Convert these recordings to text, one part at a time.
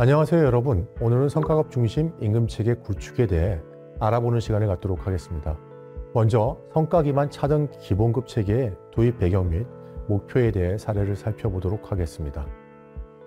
안녕하세요 여러분. 오늘은 성과급 중심 임금체계 구축에 대해 알아보는 시간을 갖도록 하겠습니다. 먼저 성과 기반 차등 기본급 체계의 도입 배경 및 목표에 대해 사례를 살펴보도록 하겠습니다.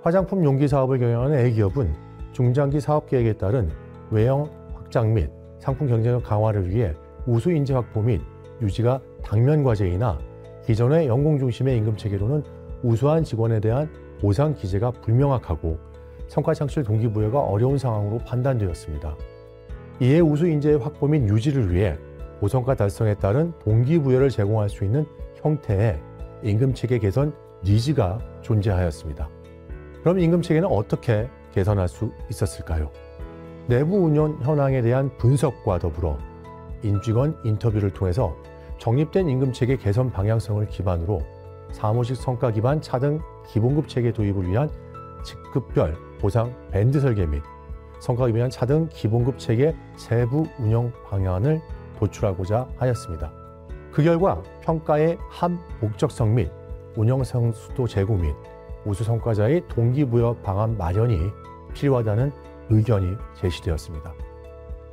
화장품 용기 사업을 경영하는 A기업은 중장기 사업 계획에 따른 외형 확장 및 상품 경쟁력 강화를 위해 우수 인재 확보 및 유지가 당면 과제이나 기존의 연공 중심의 임금체계로는 우수한 직원에 대한 보상 기제가 불명확하고 성과 창출 동기부여가 어려운 상황으로 판단되었습니다. 이에 우수 인재의 확보 및 유지를 위해 고성과 달성에 따른 동기부여를 제공할 수 있는 형태의 임금체계 개선 니즈가 존재하였습니다. 그럼 임금체계는 어떻게 개선할 수 있었을까요? 내부 운영 현황에 대한 분석과 더불어 임직원 인터뷰를 통해서 정립된 임금체계 개선 방향성을 기반으로 사무직 성과 기반 차등 기본급 체계 도입을 위한 직급별 보상 밴드 설계 및 성과 기반 차등 기본급 체계 세부 운영 방안을 도출하고자 하였습니다. 그 결과 평가의 합목적성 및 운영 성수도 제고 및 우수 성과자의 동기부여 방안 마련이 필요하다는 의견이 제시되었습니다.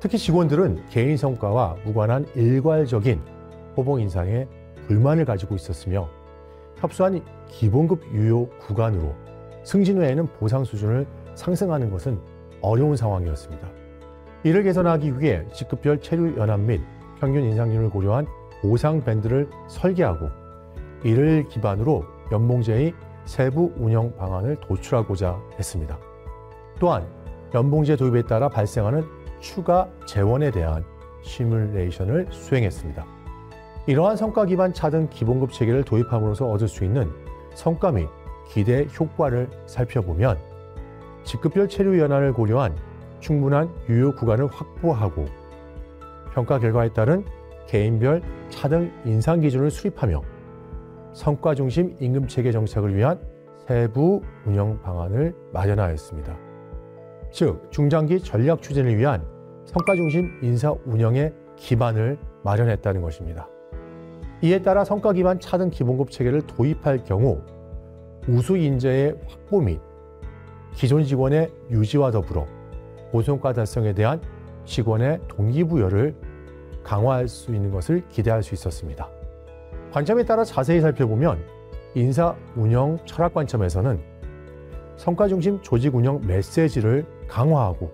특히 직원들은 개인 성과와 무관한 일괄적인 호봉 인상에 불만을 가지고 있었으며 협소한 기본급 유효 구간으로 승진 외에는 보상 수준을 상승하는 것은 어려운 상황이었습니다. 이를 개선하기 위해 직급별 체류 연합 및 평균 인상률을 고려한 보상 밴드를 설계하고 이를 기반으로 연봉제의 세부 운영 방안을 도출하고자 했습니다. 또한 연봉제 도입에 따라 발생하는 추가 재원에 대한 시뮬레이션을 수행했습니다. 이러한 성과 기반 차등 기본급 체계를 도입함으로써 얻을 수 있는 성과 및 기대 효과를 살펴보면 직급별 체류 연한을 고려한 충분한 유효 구간을 확보하고 평가 결과에 따른 개인별 차등 인상 기준을 수립하며 성과 중심 임금체계 정착을 위한 세부 운영 방안을 마련하였습니다. 즉, 중장기 전략 추진을 위한 성과 중심 인사 운영의 기반을 마련했다는 것입니다. 이에 따라 성과 기반 차등 기본급 체계를 도입할 경우 우수 인재의 확보 및 기존 직원의 유지와 더불어 고성과 달성에 대한 직원의 동기부여를 강화할 수 있는 것을 기대할 수 있었습니다. 관점에 따라 자세히 살펴보면 인사 운영 철학 관점에서는 성과 중심 조직 운영 메시지를 강화하고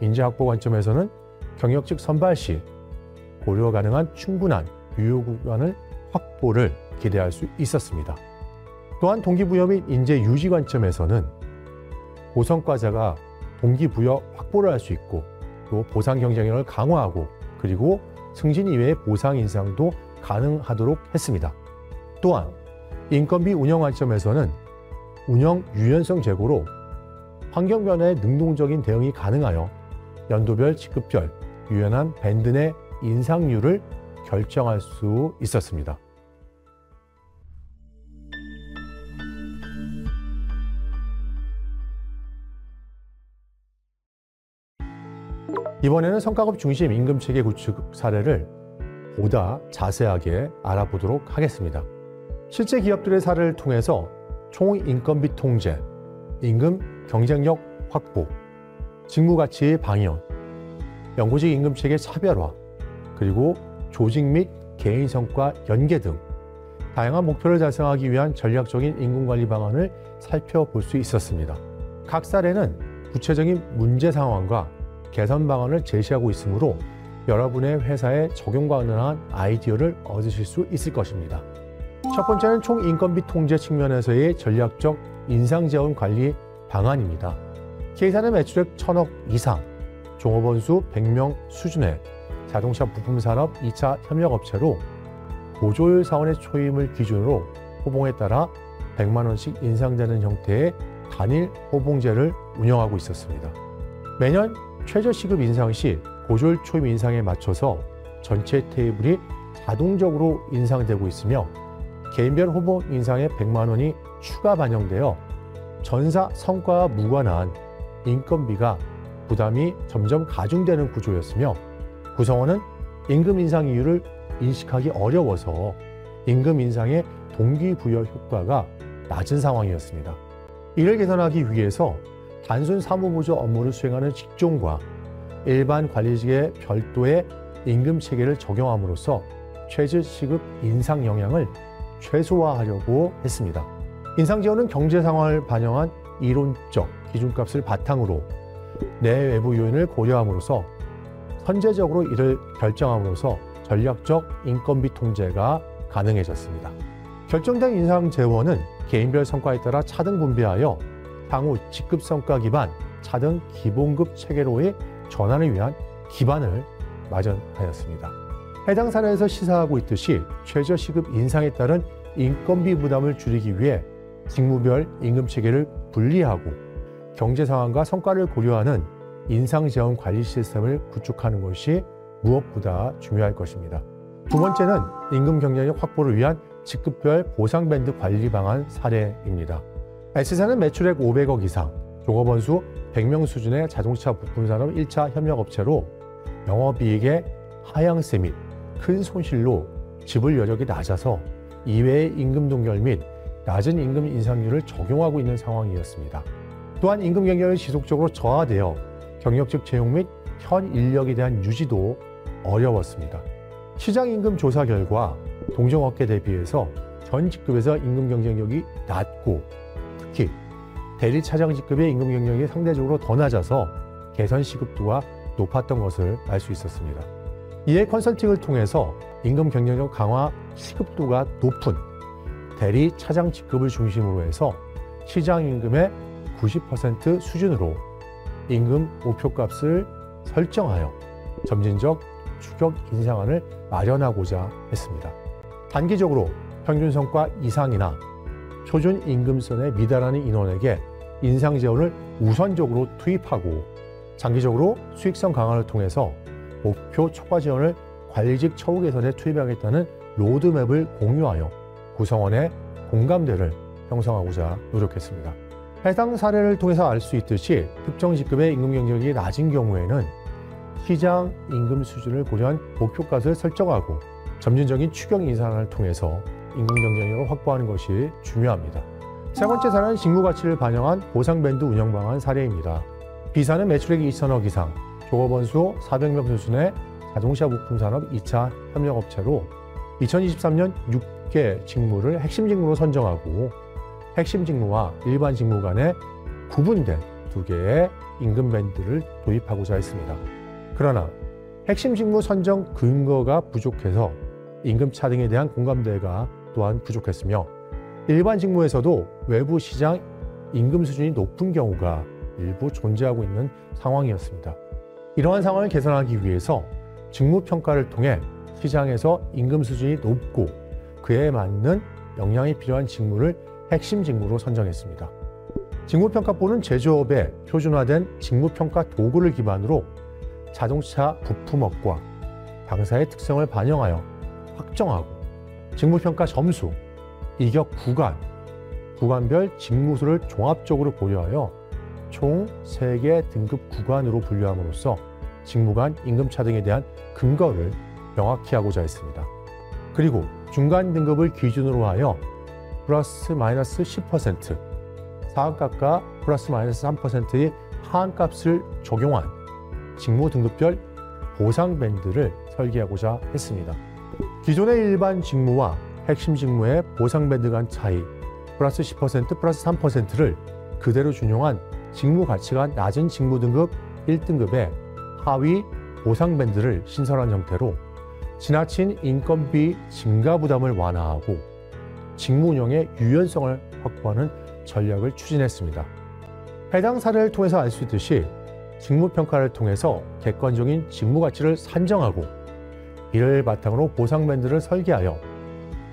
인재 확보 관점에서는 경력직 선발 시 고려 가능한 충분한 유효 구간을 확보를 기대할 수 있었습니다. 또한 동기부여 및 인재 유지 관점에서는 고성과자가 동기부여 확보를 할 수 있고 또 보상 경쟁력을 강화하고 그리고 승진 이외의 보상 인상도 가능하도록 했습니다. 또한 인건비 운영 관점에서는 운영 유연성 제고로 환경 변화에 능동적인 대응이 가능하여 연도별, 직급별, 유연한 밴드 내 인상률을 결정할 수 있었습니다. 이번에는 성과급 중심 임금체계 구축 사례를 보다 자세하게 알아보도록 하겠습니다. 실제 기업들의 사례를 통해서 총인건비 통제, 임금 경쟁력 확보, 직무가치의 방연, 연구직 임금체계 차별화, 그리고 조직 및 개인 성과 연계 등 다양한 목표를 달성하기 위한 전략적인 임금관리 방안을 살펴볼 수 있었습니다. 각 사례는 구체적인 문제 상황과 개선 방안을 제시하고 있으므로 여러분의 회사에 적용 가능한 아이디어를 얻으실 수 있을 것입니다. 첫 번째는 총인건비 통제 측면에서의 전략적 인상재원 관리 방안입니다. K사는 매출액 1,000억 이상, 종업원 수 100명 수준의 자동차 부품 산업 2차 협력업체로 고조율 사원의 초임을 기준으로 호봉에 따라 100만 원씩 인상되는 형태의 단일 호봉제를 운영하고 있었습니다. 매년 최저시급 인상 시 고조율 초임 인상에 맞춰서 전체 테이블이 자동적으로 인상되고 있으며 개인별 호봉 인상에 100만 원이 추가 반영되어 전사 성과와 무관한 인건비가 부담이 점점 가중되는 구조였으며 구성원은 임금 인상 이유를 인식하기 어려워서 임금 인상의 동기부여 효과가 낮은 상황이었습니다. 이를 개선하기 위해서 단순 사무보조 업무를 수행하는 직종과 일반 관리직의 별도의 임금 체계를 적용함으로써 최저 시급 인상 영향을 최소화하려고 했습니다. 인상 지원은 경제 상황을 반영한 이론적 기준값을 바탕으로 내외부 요인을 고려함으로써 선제적으로 이를 결정함으로써 전략적 인건비 통제가 가능해졌습니다. 결정된 인상 재원은 개인별 성과에 따라 차등 분배하여 향후 직급 성과 기반 차등 기본급 체계로의 전환을 위한 기반을 마련하였습니다. 해당 사례에서 시사하고 있듯이 최저시급 인상에 따른 인건비 부담을 줄이기 위해 직무별 임금 체계를 분리하고 경제 상황과 성과를 고려하는 인상 지원 관리 시스템을 구축하는 것이 무엇보다 중요할 것입니다. 두 번째는 임금 경쟁력 확보를 위한 직급별 보상 밴드 관리 방안 사례입니다. S사는 매출액 500억 이상, 종업원 수 100명 수준의 자동차 부품 산업 1차 협력업체로 영업이익의 하향세 및 큰 손실로 지불 여력이 낮아서 이외의 임금 동결 및 낮은 임금 인상률을 적용하고 있는 상황이었습니다. 또한 임금 경쟁이 지속적으로 저하되어 경력직 채용 및 현 인력에 대한 유지도 어려웠습니다. 시장 임금 조사 결과 동종업계 대비해서 전 직급에서 임금 경쟁력이 낮고 특히 대리 차장 직급의 임금 경쟁력이 상대적으로 더 낮아서 개선 시급도가 높았던 것을 알 수 있었습니다. 이에 컨설팅을 통해서 임금 경쟁력 강화 시급도가 높은 대리 차장 직급을 중심으로 해서 시장 임금의 90% 수준으로 임금 목표값을 설정하여 점진적 추격 인상안을 마련하고자 했습니다. 단기적으로 평균 성과 이상이나 표준 임금선에 미달하는 인원에게 인상 지원을 우선적으로 투입하고 장기적으로 수익성 강화를 통해서 목표 초과 지원을 관리직 처우 개선에 투입하겠다는 로드맵을 공유하여 구성원의 공감대를 형성하고자 노력했습니다. 해당 사례를 통해서 알 수 있듯이 특정 직급의 임금 경쟁력이 낮은 경우에는 시장 임금 수준을 고려한 목표값을 설정하고 점진적인 추격 인상을 통해서 임금 경쟁력을 확보하는 것이 중요합니다. 세 번째 사례는 직무 가치를 반영한 보상 밴드 운영 방안 사례입니다. B사는 매출액 2천억 이상, 종업원 수 400명 수준의 자동차 부품 산업 2차 협력업체로 2023년 6개 직무를 핵심 직무로 선정하고 핵심 직무와 일반 직무 간에 구분된 2개의 임금 밴드를 도입하고자 했습니다. 그러나 핵심 직무 선정 근거가 부족해서 임금 차등에 대한 공감대가 또한 부족했으며 일반 직무에서도 외부 시장 임금 수준이 높은 경우가 일부 존재하고 있는 상황이었습니다. 이러한 상황을 개선하기 위해서 직무평가를 통해 시장에서 임금 수준이 높고 그에 맞는 역량이 필요한 직무를 핵심 직무로 선정했습니다. 직무평가본은 제조업의 표준화된 직무평가 도구를 기반으로 자동차 부품업과 당사의 특성을 반영하여 확정하고 직무평가 점수, 이격 구간, 구간별 직무수를 종합적으로 고려하여 총 3개 등급 구간으로 분류함으로써 직무 간 임금 차등에 대한 근거를 명확히 하고자 했습니다. 그리고 중간 등급을 기준으로 하여 플러스 마이너스 10%, 상한값과 플러스 마이너스 3%의 하한값을 적용한 직무 등급별 보상 밴드를 설계하고자 했습니다. 기존의 일반 직무와 핵심 직무의 보상 밴드 간 차이, 플러스 10%, 플러스 3%를 그대로 준용한 직무 가치가 낮은 직무 등급 1등급의 하위 보상 밴드를 신설한 형태로 지나친 인건비 증가 부담을 완화하고 직무 운영의 유연성을 확보하는 전략을 추진했습니다. 해당 사례를 통해서 알 수 있듯이 직무평가를 통해서 객관적인 직무 가치를 산정하고 이를 바탕으로 보상 밴드를 설계하여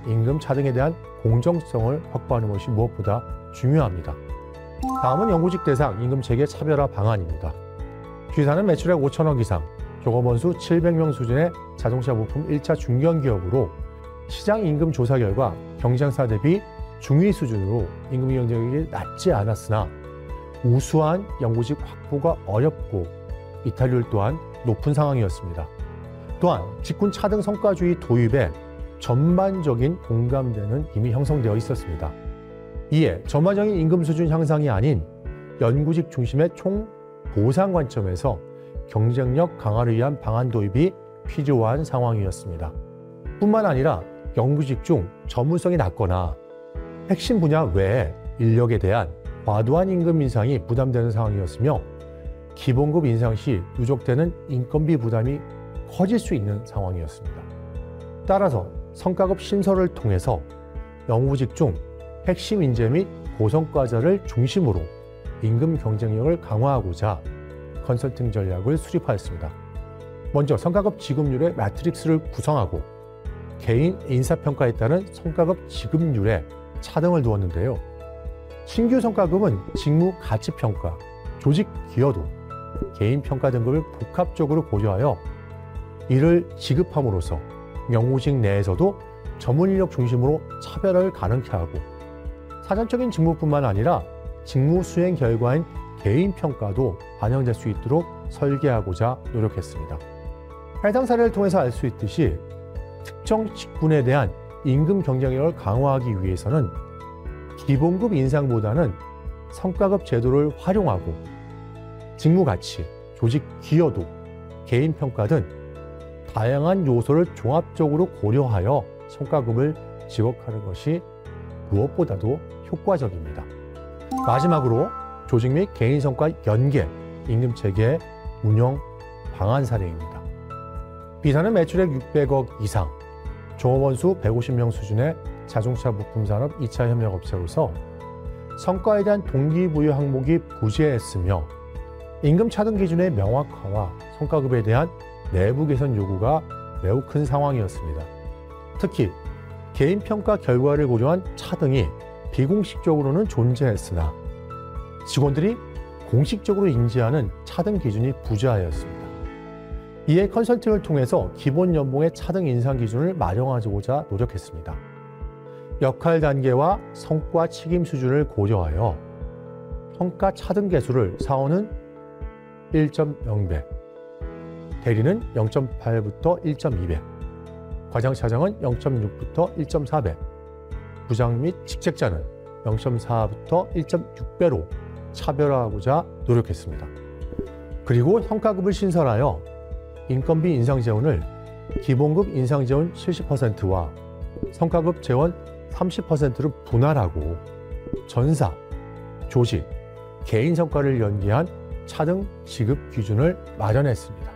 임금 차등에 대한 공정성을 확보하는 것이 무엇보다 중요합니다. 다음은 연구직 대상 임금 체계 차별화 방안입니다. G사는 매출액 5천억 이상, 종업원 수 700명 수준의 자동차 부품 1차 중견기업으로 시장 임금 조사 결과 경쟁사 대비 중위 수준으로 임금 경쟁력이 낮지 않았으나 우수한 연구직 확보가 어렵고 이탈률 또한 높은 상황이었습니다. 또한 직군 차등 성과주의 도입에 전반적인 공감대는 이미 형성되어 있었습니다. 이에 전반적인 임금 수준 향상이 아닌 연구직 중심의 총 보상 관점에서 경쟁력 강화를 위한 방안 도입이 필요한 상황이었습니다. 뿐만 아니라 연구직 중 전문성이 낮거나 핵심 분야 외에 인력에 대한 과도한 임금 인상이 부담되는 상황이었으며 기본급 인상 시 누적되는 인건비 부담이 커질 수 있는 상황이었습니다. 따라서 성과급 신설을 통해서 연구직 중 핵심 인재 및 고성과자를 중심으로 임금 경쟁력을 강화하고자 컨설팅 전략을 수립하였습니다. 먼저 성과급 지급률의 매트릭스를 구성하고 개인 인사평가에 따른 성과급 지급률에 차등을 두었는데요. 신규 성과급은 직무 가치평가, 조직 기여도, 개인 평가 등급을 복합적으로 고려하여 이를 지급함으로써 연구직 내에서도 전문 인력 중심으로 차별화를 가능케 하고 사전적인 직무뿐만 아니라 직무 수행 결과인 개인 평가도 반영될 수 있도록 설계하고자 노력했습니다. 해당 사례를 통해서 알 수 있듯이 특정 직군에 대한 임금 경쟁력을 강화하기 위해서는 기본급 인상보다는 성과급 제도를 활용하고 직무 가치, 조직 기여도, 개인 평가 등 다양한 요소를 종합적으로 고려하여 성과급을 지급하는 것이 무엇보다도 효과적입니다. 마지막으로 조직 및 개인 성과 연계 임금 체계 운영 방안 사례입니다. B사는 매출액 600억 이상, 종업원 수 150명 수준의 자동차 부품 산업 2차 협력업체로서 성과에 대한 동기부여 항목이 부재했으며 임금 차등 기준의 명확화와 성과급에 대한 내부 개선 요구가 매우 큰 상황이었습니다. 특히 개인 평가 결과를 고려한 차등이 비공식적으로는 존재했으나 직원들이 공식적으로 인지하는 차등 기준이 부재하였습니다. 이에 컨설팅을 통해서 기본 연봉의 차등 인상 기준을 마련하고자 노력했습니다. 역할 단계와 성과 책임 수준을 고려하여 평가 차등 개수를 사원은 1.0배, 대리는 0.8부터 1.2배, 과장 차장은 0.6부터 1.4배, 부장 및 직책자는 0.4부터 1.6배로 차별화하고자 노력했습니다. 그리고 성과급을 신설하여 인건비 인상 재원을 기본급 인상 재원 70%와 성과급 재원 30%를 분할하고 전사, 조직, 개인 성과를 연계한 차등 지급 기준을 마련했습니다.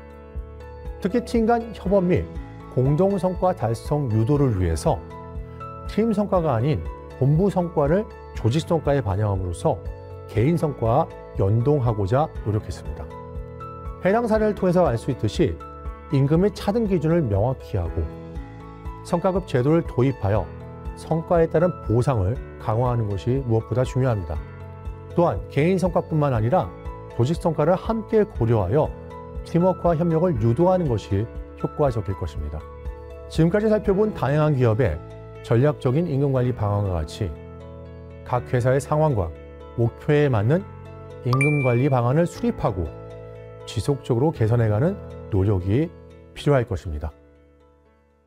특히 팀 간 협업 및 공동 성과 달성 유도를 위해서 팀 성과가 아닌 본부 성과를 조직 성과에 반영함으로써 개인 성과와 연동하고자 노력했습니다. 해당 사례를 통해서 알 수 있듯이 임금의 차등 기준을 명확히 하고 성과급 제도를 도입하여 성과에 따른 보상을 강화하는 것이 무엇보다 중요합니다. 또한 개인 성과뿐만 아니라 조직 성과를 함께 고려하여 팀워크와 협력을 유도하는 것이 효과적일 것입니다. 지금까지 살펴본 다양한 기업의 전략적인 임금관리 방안과 같이 각 회사의 상황과 목표에 맞는 임금관리 방안을 수립하고 지속적으로 개선해가는 노력이 필요할 것입니다.